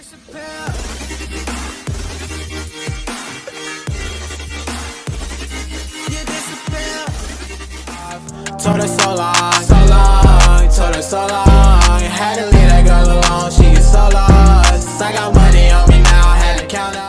Told her so long, so long, told her so long. Had to leave that girl alone, she gets so lost. I got money on me now, had to count up.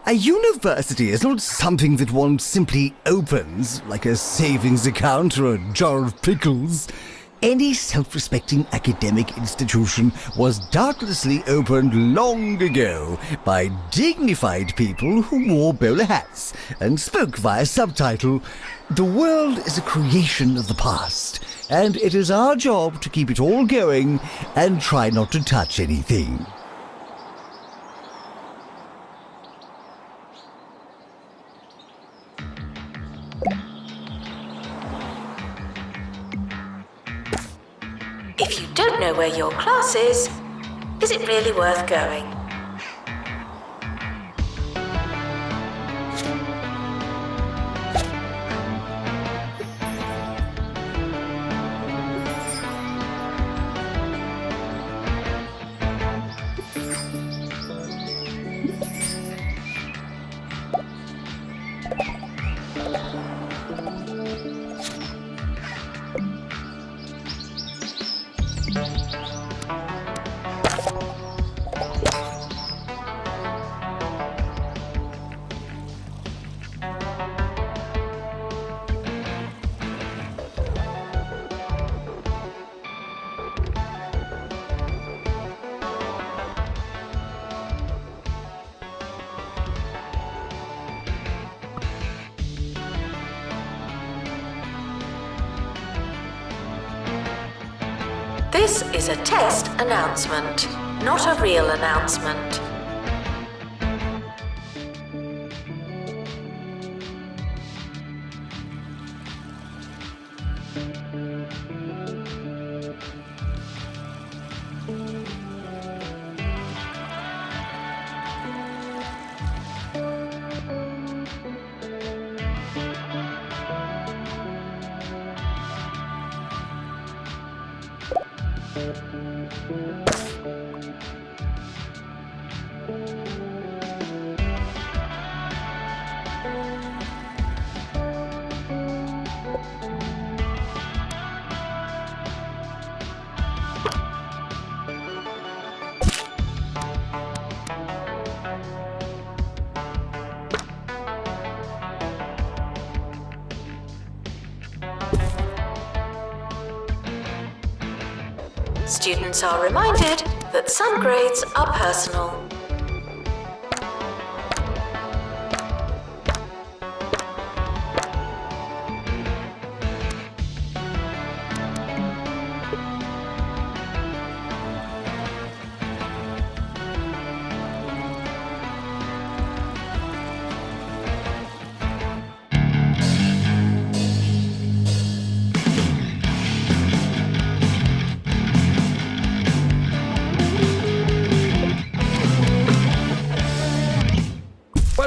A university is not something that one simply opens, like a savings account or a jar of pickles. Any self-respecting academic institution was doubtlessly opened long ago by dignified people who wore bowler hats and spoke via subtitle. The world is a creation of the past, and it is our job to keep it all going and try not to touch anything. If you don't know where your class is it really worth going? This is a test announcement, not a real announcement. Students are reminded that some grades are personal.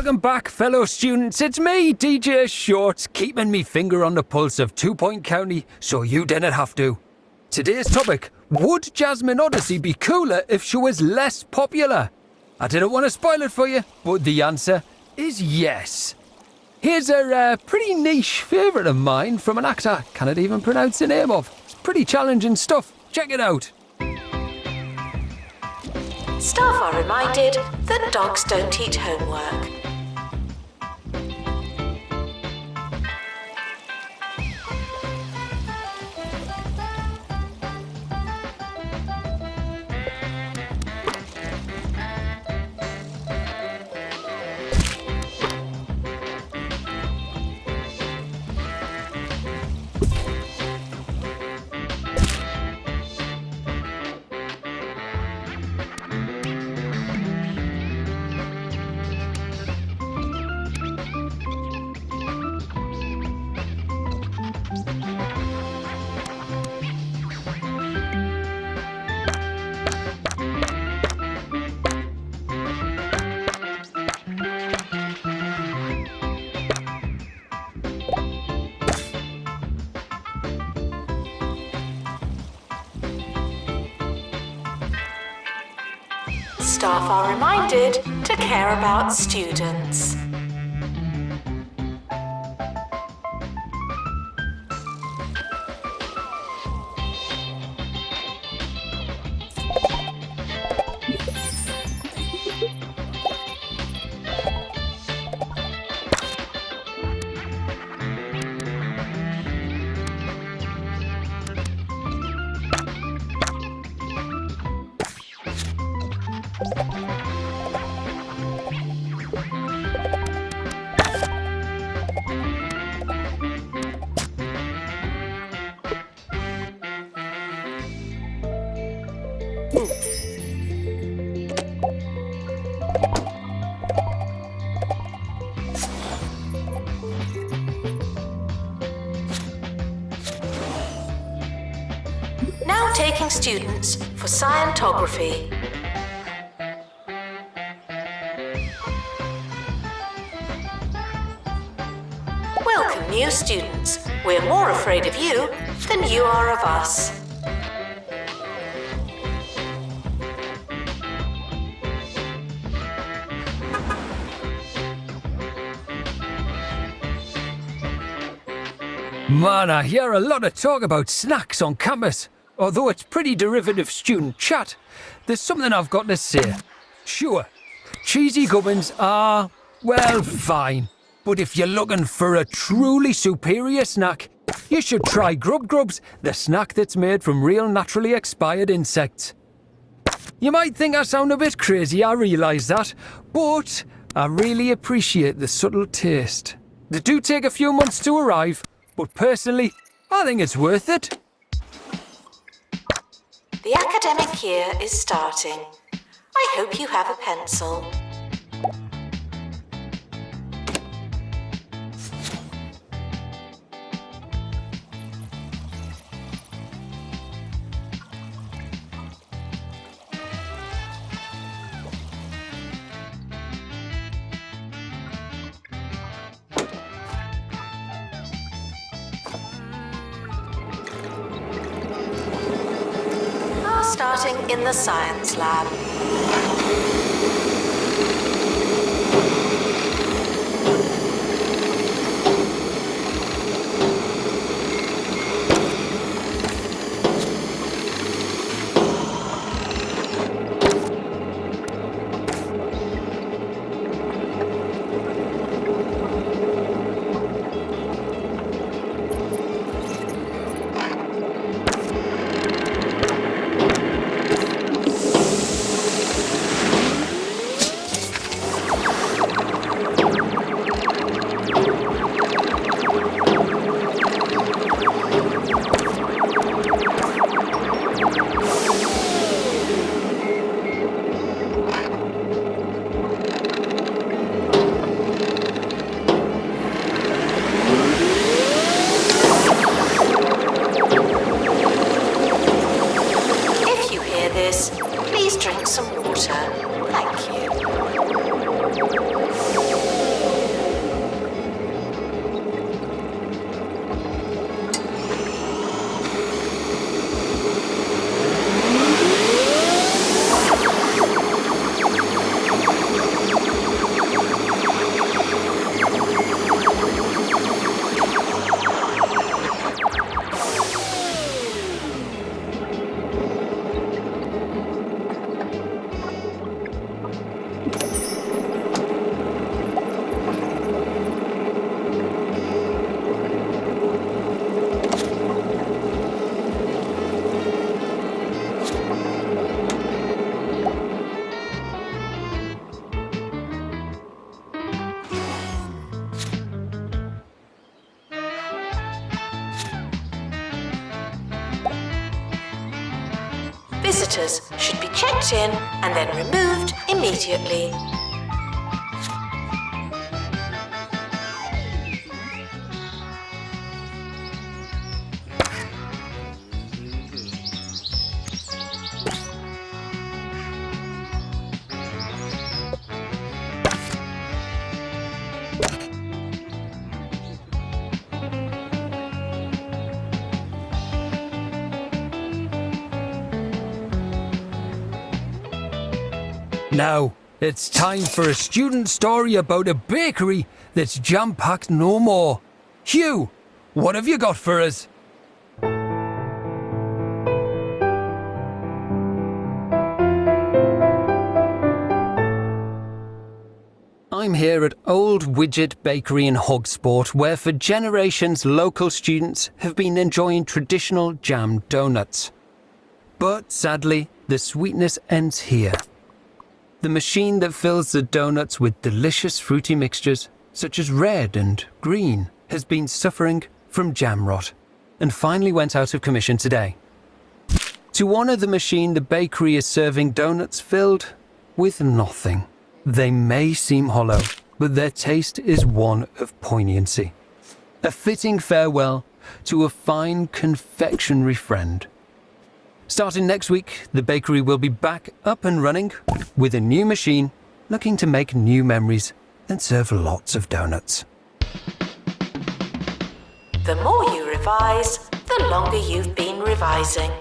Welcome back, fellow students. It's me, DJ Shorts, keeping me finger on the pulse of 2 Point County so you didn't have to. Today's topic, would Jasmine Odyssey be cooler if she was less popular? I didn't want to spoil it for you, but the answer is yes. Here's a pretty niche favourite of mine from an actor I cannot even pronounce the name of. It's pretty challenging stuff. Check it out. Staff are reminded that dogs don't eat homework. Staff are reminded to care about students. Now taking students for Scientography. Welcome new students. We're more afraid of you than you are of us. Man, I hear a lot of talk about snacks on campus. Although it's pretty derivative student chat, there's something I've got to say. Sure, cheesy gubbins are, well, fine. But if you're looking for a truly superior snack, you should try Grub Grubs, the snack that's made from real naturally expired insects. You might think I sound a bit crazy, I realise that, but I really appreciate the subtle taste. They do take a few months to arrive, but personally, I think it's worth it. The academic year is starting. I hope you have a pencil. Starting in the science lab. Visitors should be checked in and then removed immediately. Now, it's time for a student story about a bakery that's jam-packed no more. Hugh, what have you got for us? I'm here at Old Widget Bakery in Hogsport, where for generations local students have been enjoying traditional jam donuts. But sadly, the sweetness ends here. The machine that fills the donuts with delicious fruity mixtures, such as red and green, has been suffering from jam rot and finally went out of commission today. To honour the machine, the bakery is serving donuts filled with nothing. They may seem hollow, but their taste is one of poignancy. A fitting farewell to a fine confectionery friend. Starting next week, the bakery will be back up and running with a new machine, looking to make new memories and serve lots of donuts. The more you revise, the longer you've been revising.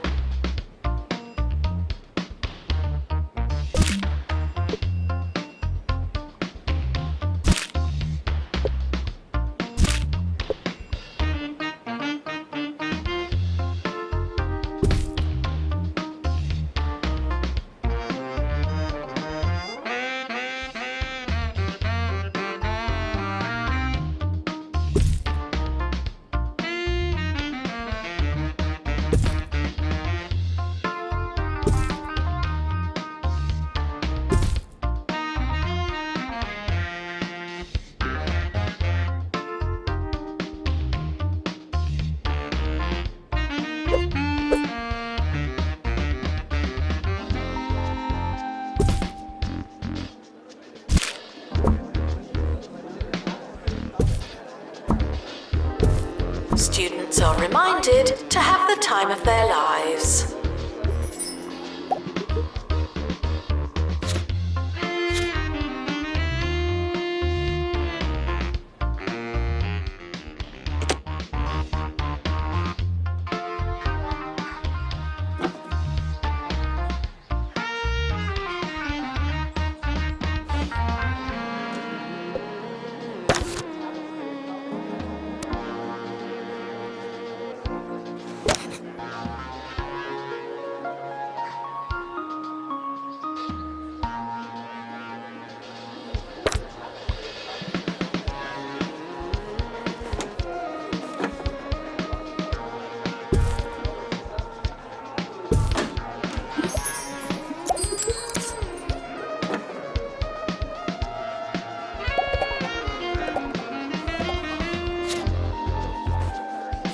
Students are reminded to have the time of their lives.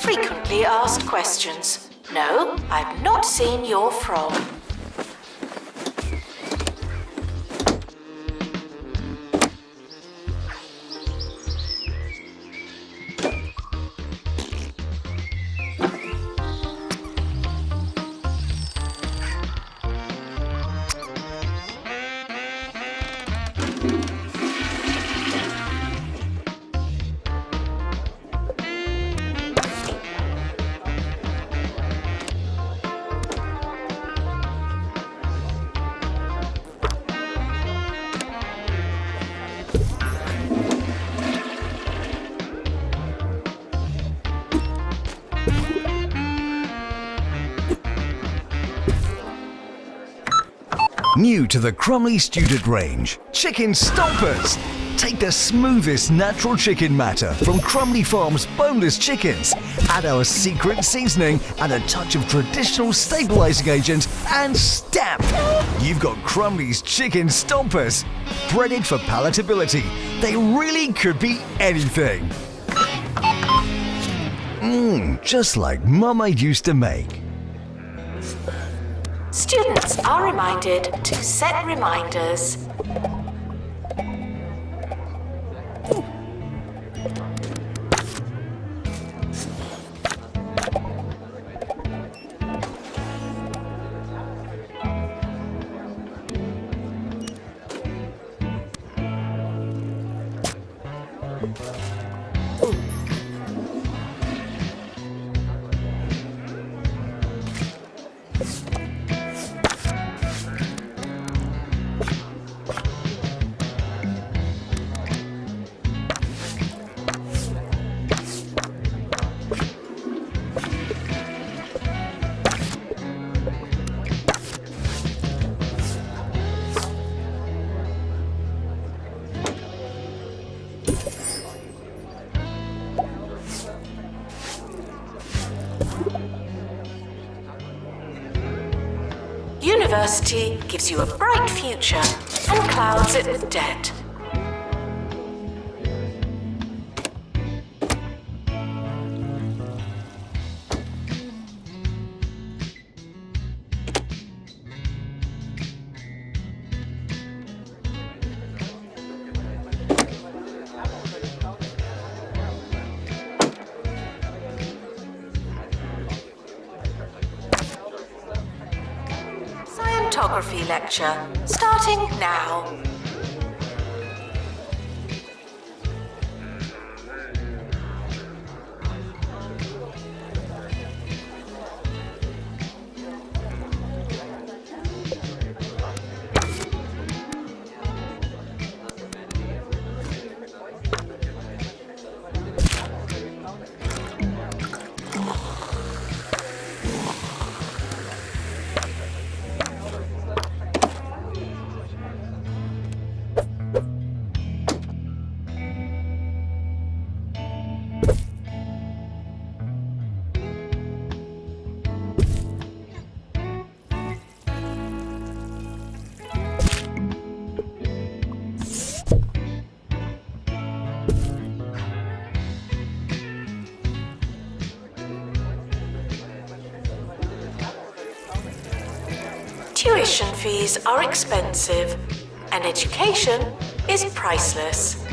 Frequently asked questions. No, I've not seen your frog. New to the Crumley student range, chicken stompers. Take the smoothest natural chicken matter from Crumley Farms boneless chickens. Add our secret seasoning and a touch of traditional stabilizing agent and stamp. You've got Crumley's chicken stompers. Breaded for palatability, they really could be anything. Just like Mama used to make. Students are reminded to set reminders. University gives you a bright future and clouds it with debt. Photography lecture, starting now. Tuition fees are expensive, and education is priceless.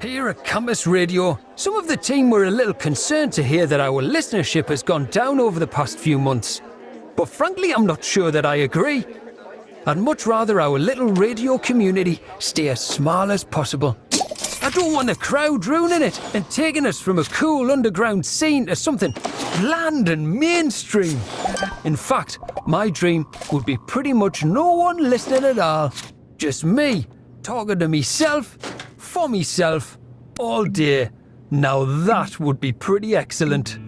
Here at Campus Radio, some of the team were a little concerned to hear that our listenership has gone down over the past few months. But frankly, I'm not sure that I agree. I'd much rather our little radio community stay as small as possible. I don't want the crowd ruining it and taking us from a cool underground scene to something bland and mainstream. In fact, my dream would be pretty much no one listening at all. Just me, talking to myself, for myself, all day. Now that would be pretty excellent.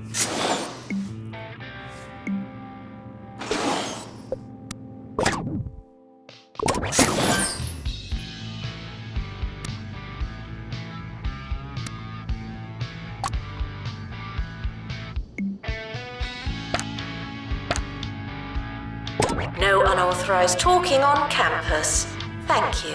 No unauthorized talking on campus. Thank you.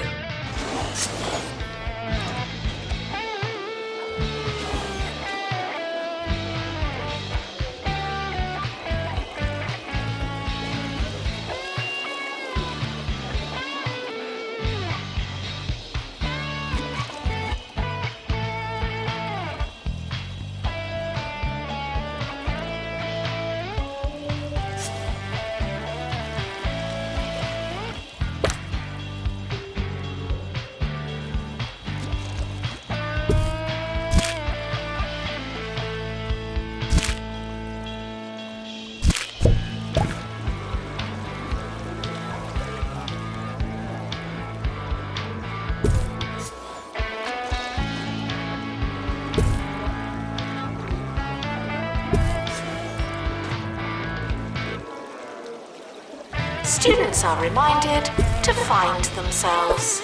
Students are reminded to find themselves.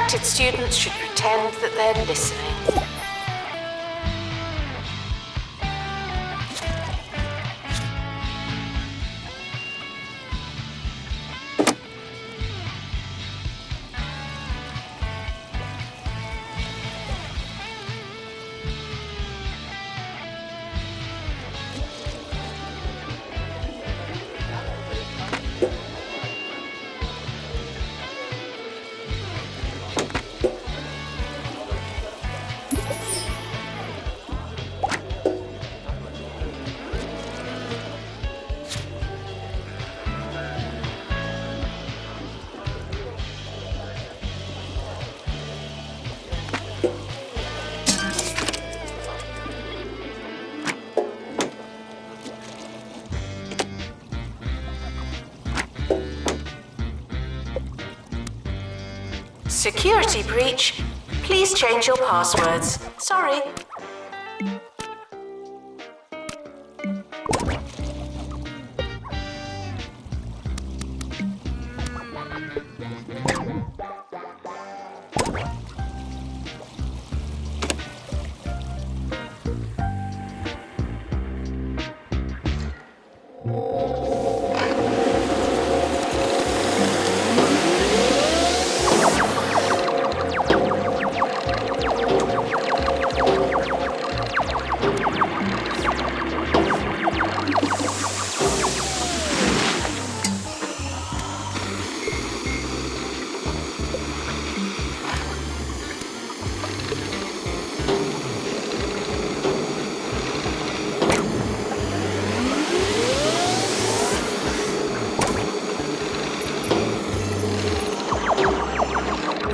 Distracted students should pretend that they're listening. Security breach. Please change your passwords. Sorry.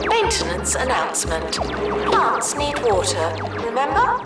Maintenance announcement. Plants need water, remember?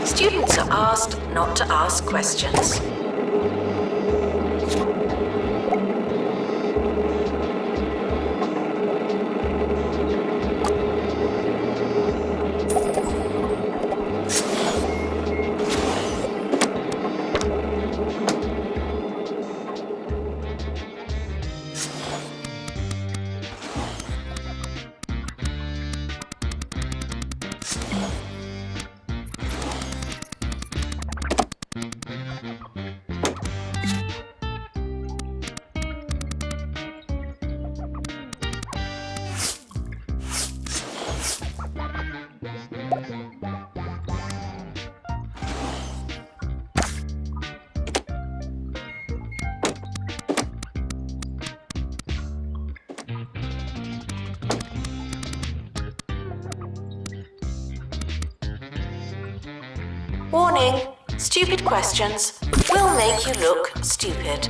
Students are asked not to ask questions. Warning, stupid questions will make you look stupid.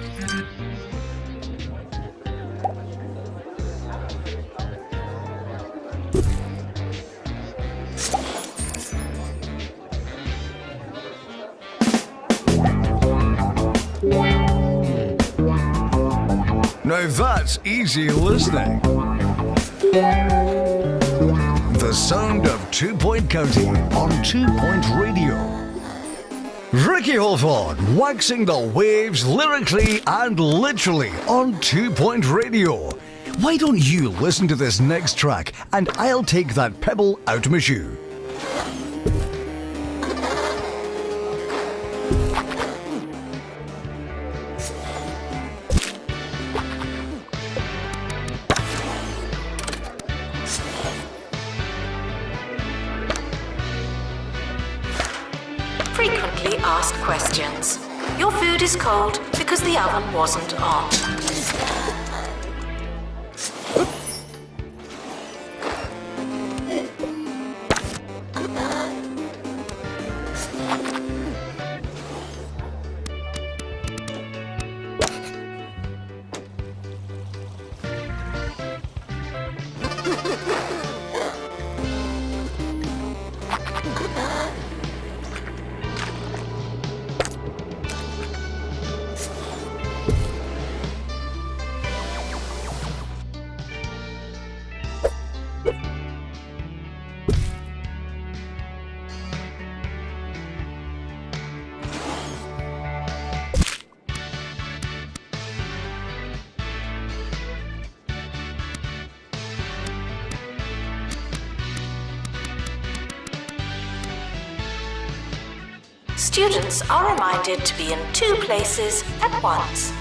Now that's easy listening. The sound of 2 Point County on 2 Point Radio. Ricky Hawthorne waxing the waves lyrically and literally on 2 Point Radio. Why don't you listen to this next track and I'll take that pebble out of my shoe. Frequently asked questions. Your food is cold because the oven wasn't on. Students are reminded to be in 2 places at once.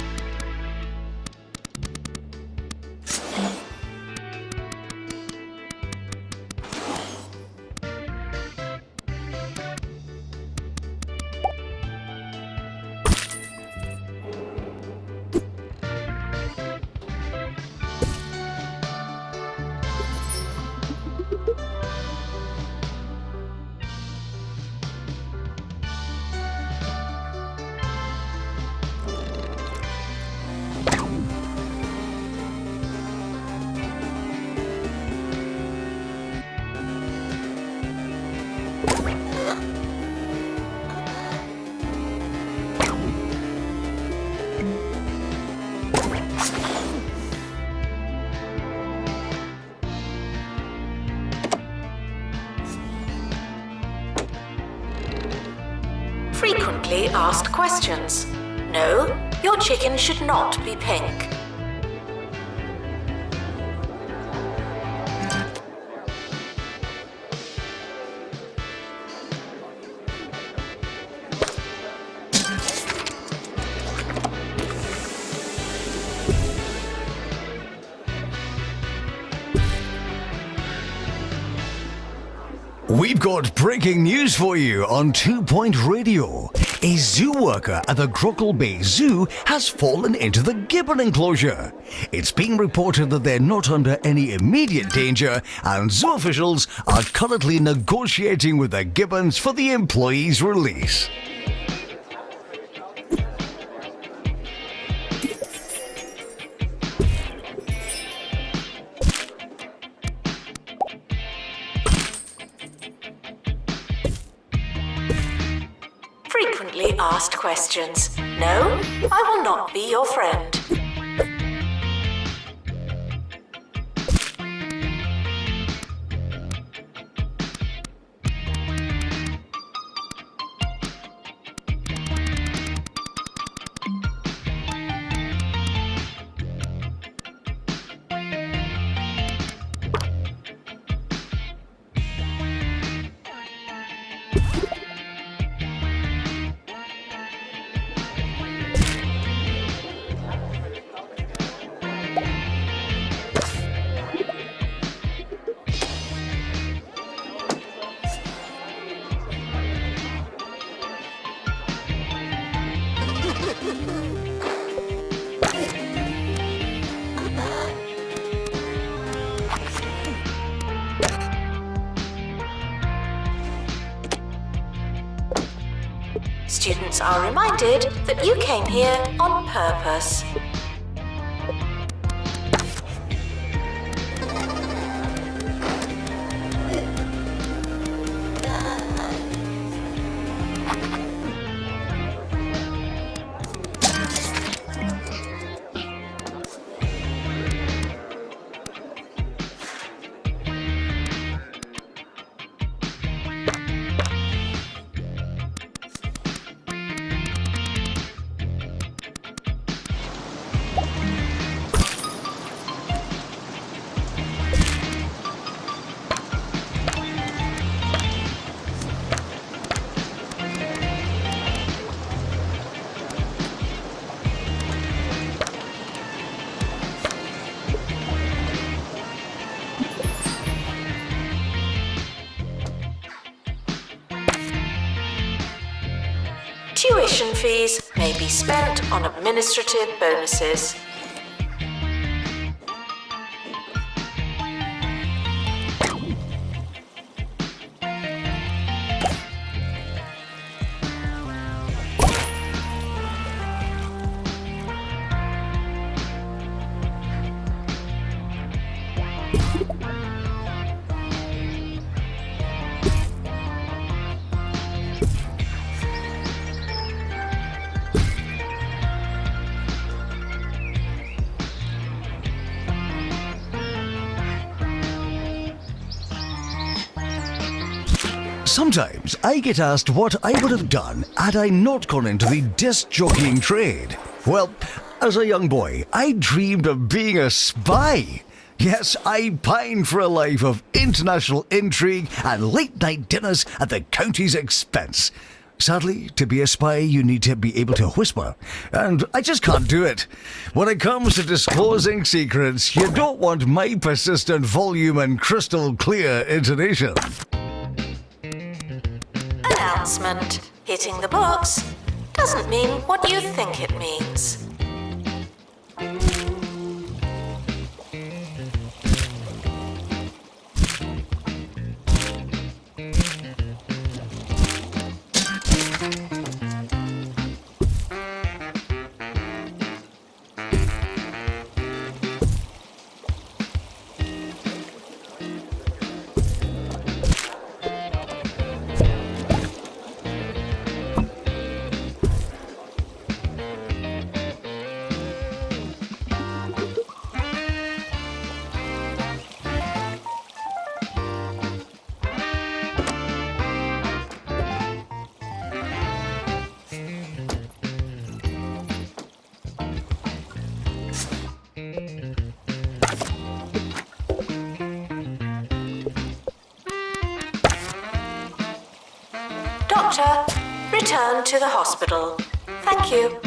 Frequently asked questions. No, your chicken should not be pink. We've got breaking news for you on 2 Point Radio. A zoo worker at the Crockle Bay Zoo has fallen into the gibbon enclosure. It's been reported that they're not under any immediate danger, and zoo officials are currently negotiating with the gibbons for the employee's release. Frequently asked questions. No, I will not be your friend. Students are reminded that you came here on purpose. Tuition fees may be spent on administrative bonuses. Sometimes I get asked what I would have done had I not gone into the disc jockeying trade. Well, as a young boy, I dreamed of being a spy. Yes, I pined for a life of international intrigue and late-night dinners at the county's expense. Sadly, to be a spy, you need to be able to whisper, and I just can't do it. When it comes to disclosing secrets, you don't want my persistent volume and crystal clear intonation. Announcement. Hitting the books doesn't mean what you think it means. Doctor, return to the hospital. Thank you.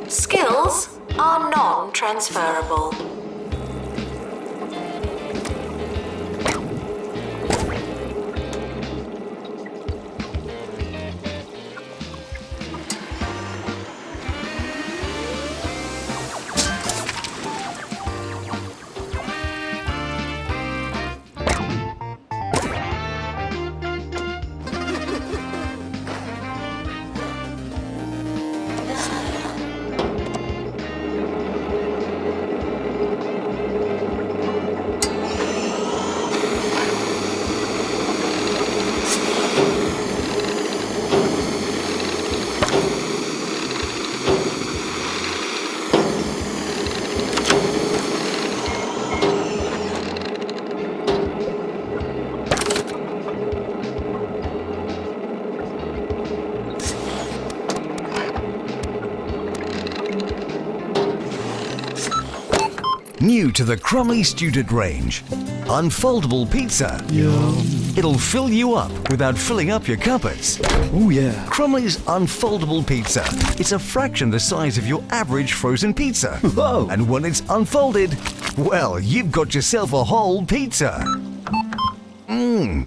Skills are non-transferable. New to the Crumley student range, unfoldable pizza. Yum. It'll fill you up without filling up your cupboards. Oh yeah. Crumley's unfoldable pizza. It's a fraction the size of your average frozen pizza. Whoa. And when it's unfolded, well, you've got yourself a whole pizza.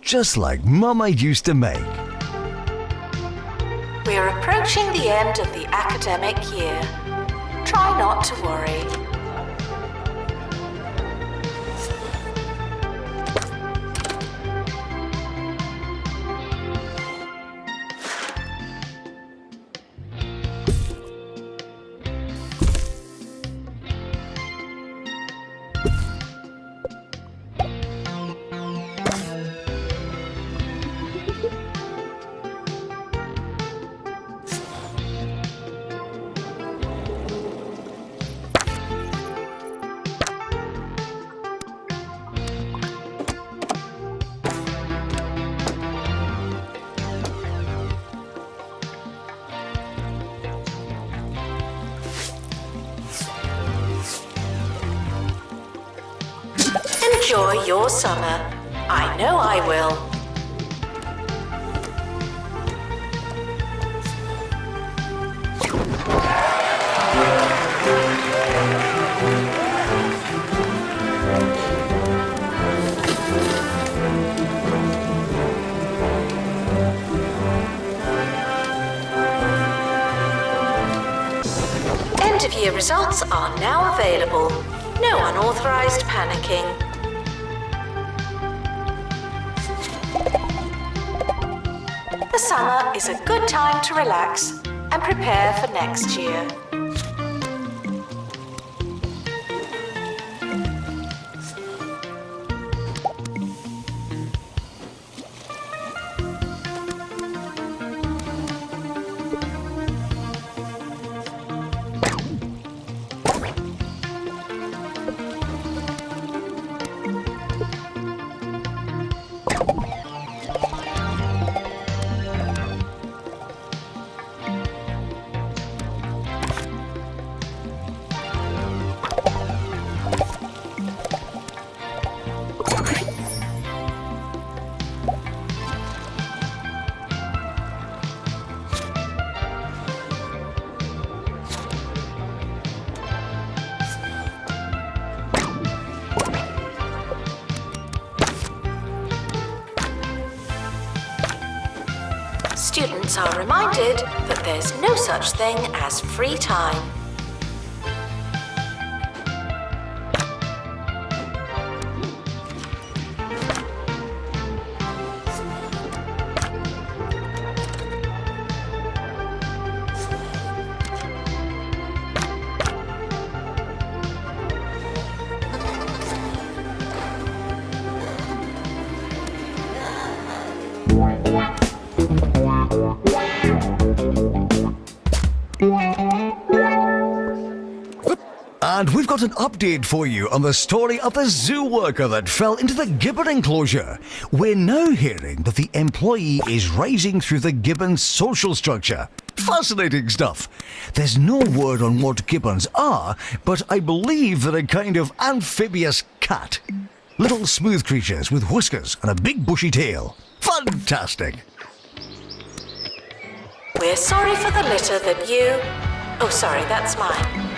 Just like Mama used to make. We're approaching the end of the academic year. Try not to worry. Enjoy your summer. I know I will. End of year results are now available. No unauthorized panicking. The summer is a good time to relax and prepare for next year. Students are reminded that there's no such thing as free time. And we've got an update for you on the story of the zoo worker that fell into the gibbon enclosure. We're now hearing that the employee is rising through the gibbon's social structure. Fascinating stuff. There's no word on what gibbons are, but I believe they're a kind of amphibious cat. Little smooth creatures with whiskers and a big bushy tail. Fantastic. We're sorry for the litter that you... Oh, sorry, that's mine.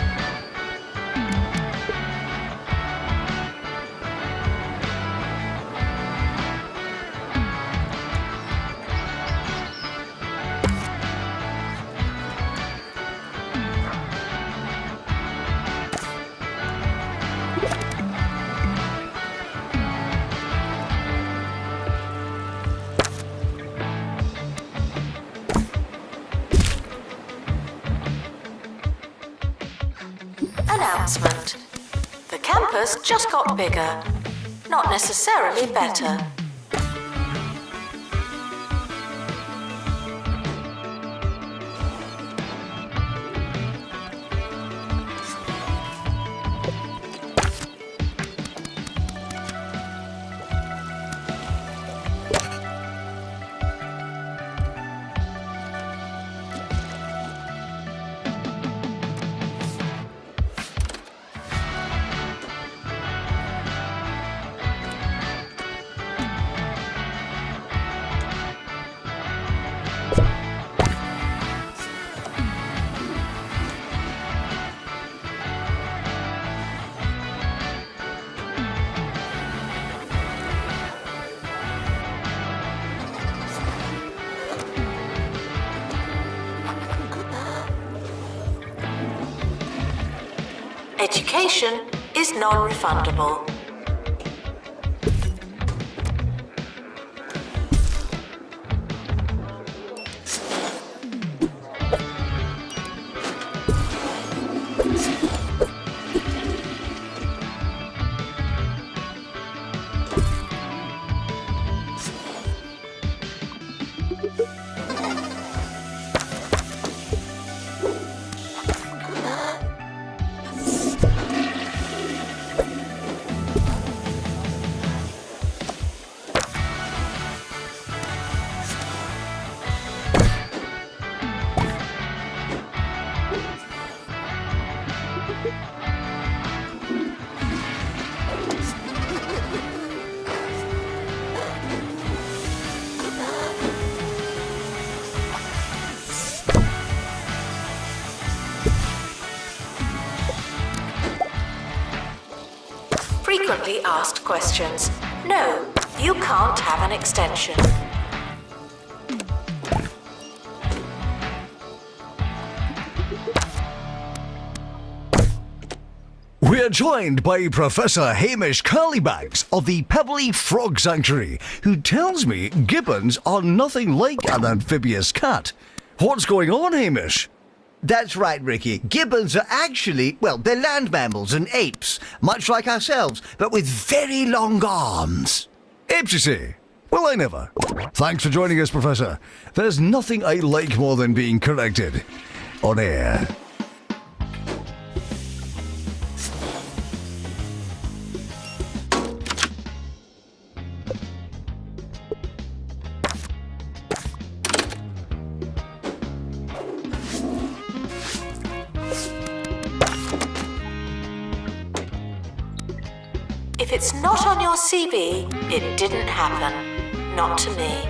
Announcement. The campus just got bigger, not necessarily better. Education is non-refundable. Frequently asked questions. No, you can't have an extension. We are joined by Professor Hamish Curlybags of the Pebbly Frog Sanctuary, who tells me gibbons are nothing like an amphibious cat. What's going on, Hamish? That's right, Ricky. Gibbons are actually, well, they're land mammals and apes, much like ourselves, but with very long arms. Apes, you see? Well, I never. Thanks for joining us, Professor. There's nothing I like more than being corrected. On air. If it's not on your CV, it didn't happen. Not to me.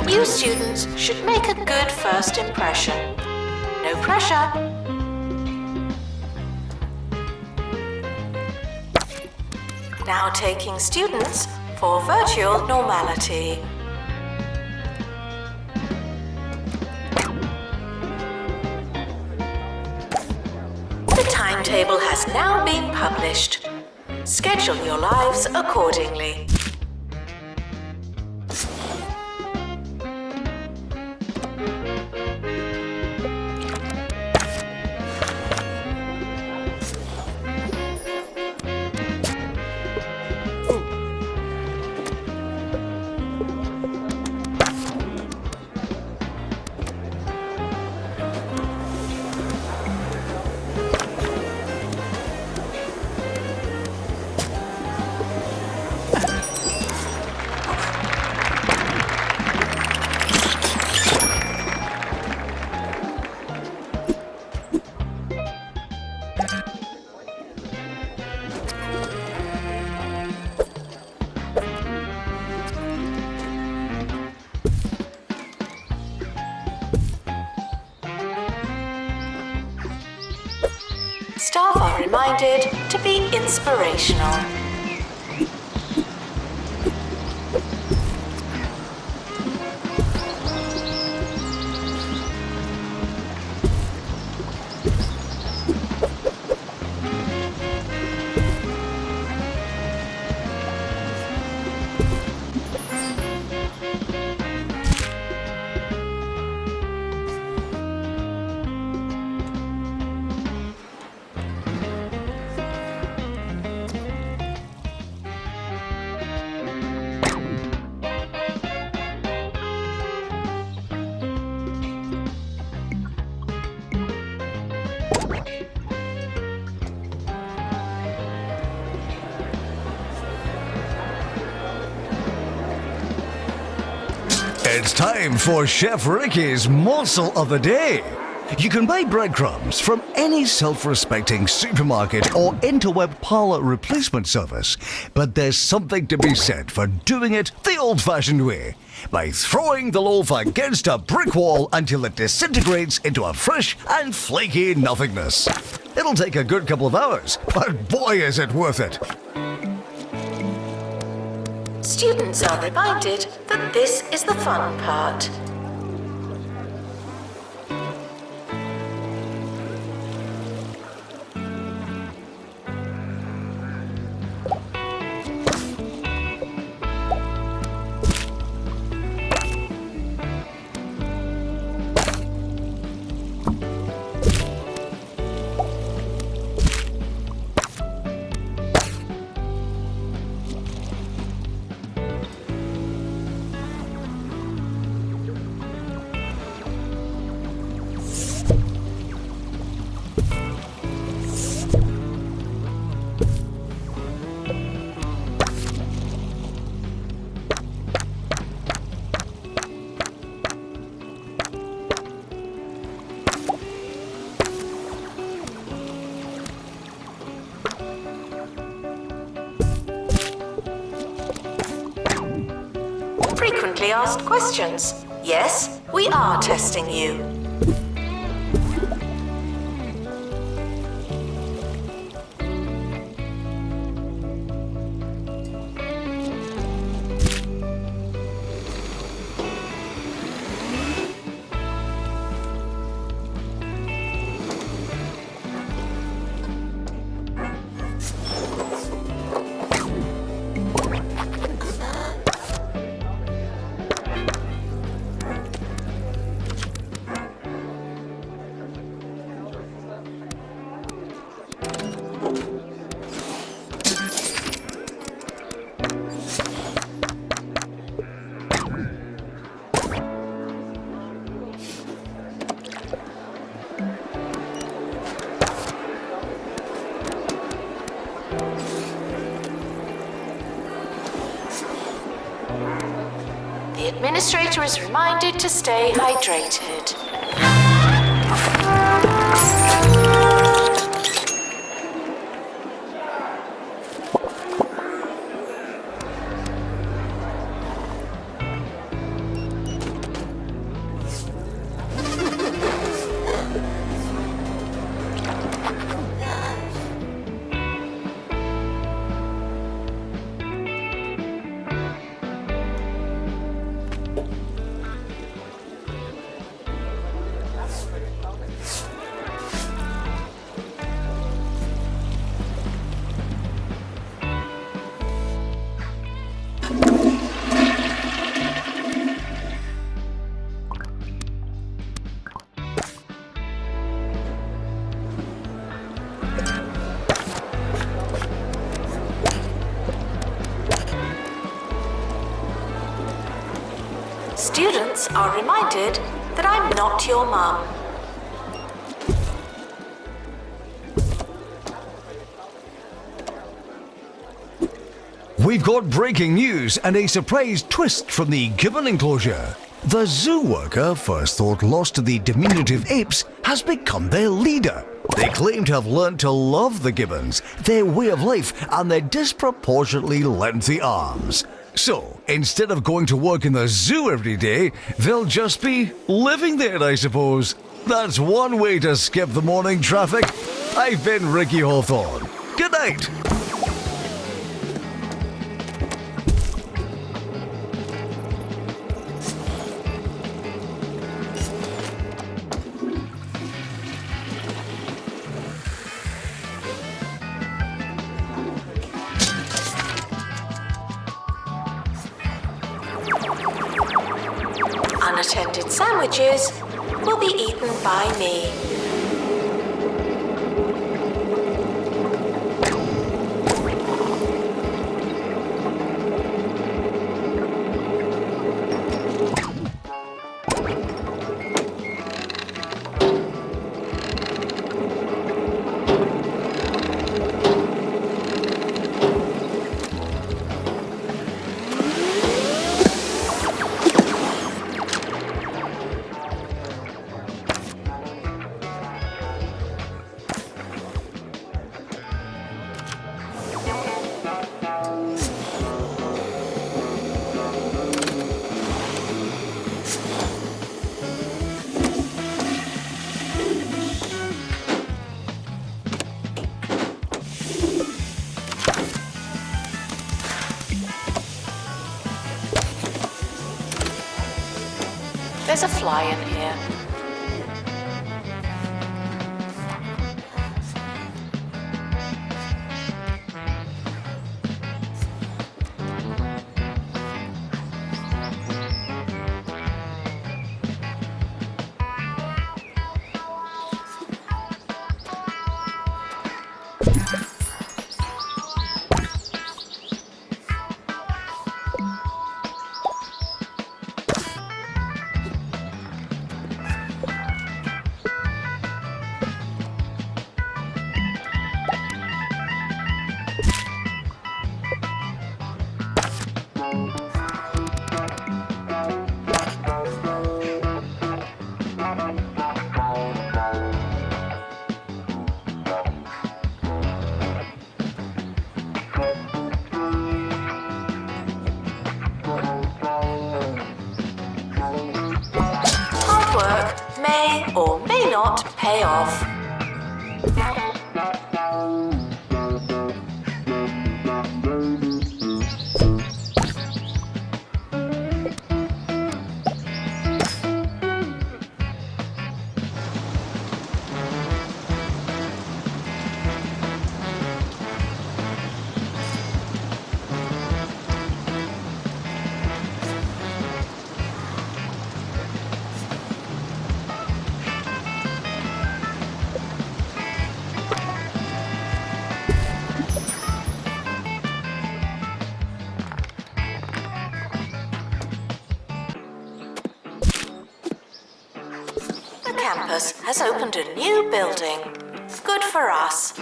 New students should make a good first impression. No pressure. Now taking students for virtual normality. The timetable has now been published. Schedule your lives accordingly. Staff are reminded to be inspirational. It's time for Chef Ricky's morsel of the day. You can buy breadcrumbs from any self-respecting supermarket or interweb parlor replacement service, but there's something to be said for doing it the old-fashioned way, by throwing the loaf against a brick wall until it disintegrates into a fresh and flaky nothingness. It'll take a good couple of hours, but boy is it worth it. Students are reminded that this is the fun part. frequently asked questions. Yes, we are testing you. The administrator is reminded to stay hydrated. Students are reminded that I'm not your mum. We've got breaking news and a surprise twist from the gibbon enclosure. The zoo worker, first thought lost to the diminutive apes, has become their leader. They claim to have learned to love the gibbons, their way of life, and their disproportionately lengthy arms. So, instead of going to work in the zoo every day, they'll just be living there, I suppose. That's one way to skip the morning traffic. I've been Ricky Hawthorne. Good night. Unattended sandwiches will be eaten by me. There's a fly in here. may not pay off. The campus has opened a new building. Good for us.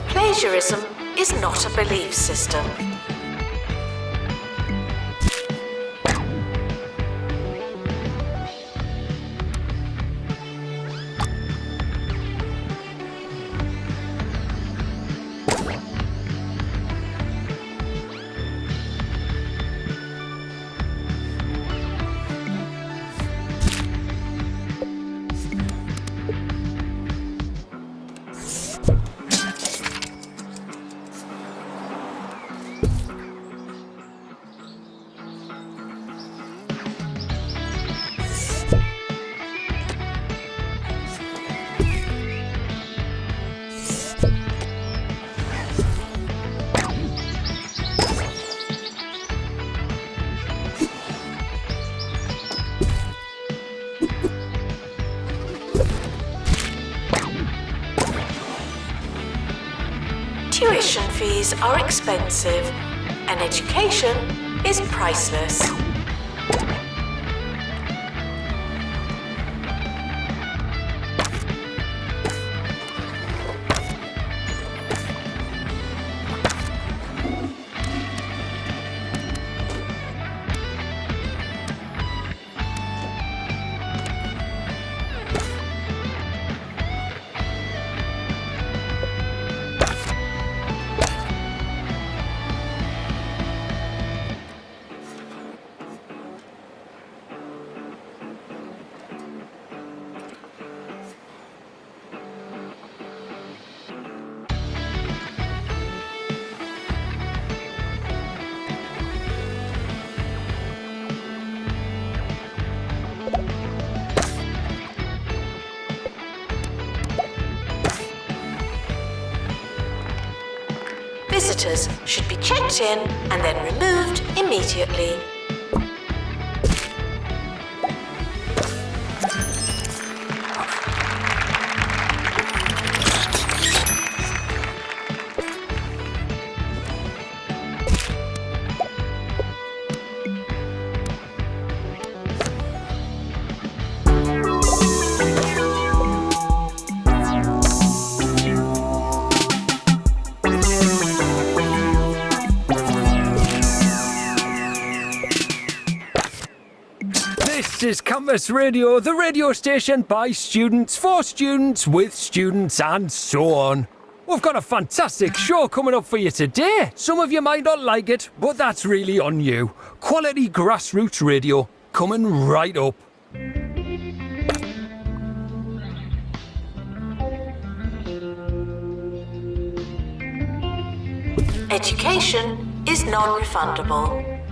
Plagiarism is not a belief system. Tuition fees are expensive, and education is priceless. Visitors should be checked in and then removed immediately. This is Campus Radio, the radio station by students, for students, with students, and so on. We've got a fantastic show coming up for you today. Some of you might not like it, but that's really on you. Quality grassroots radio coming right up. Education is non-refundable.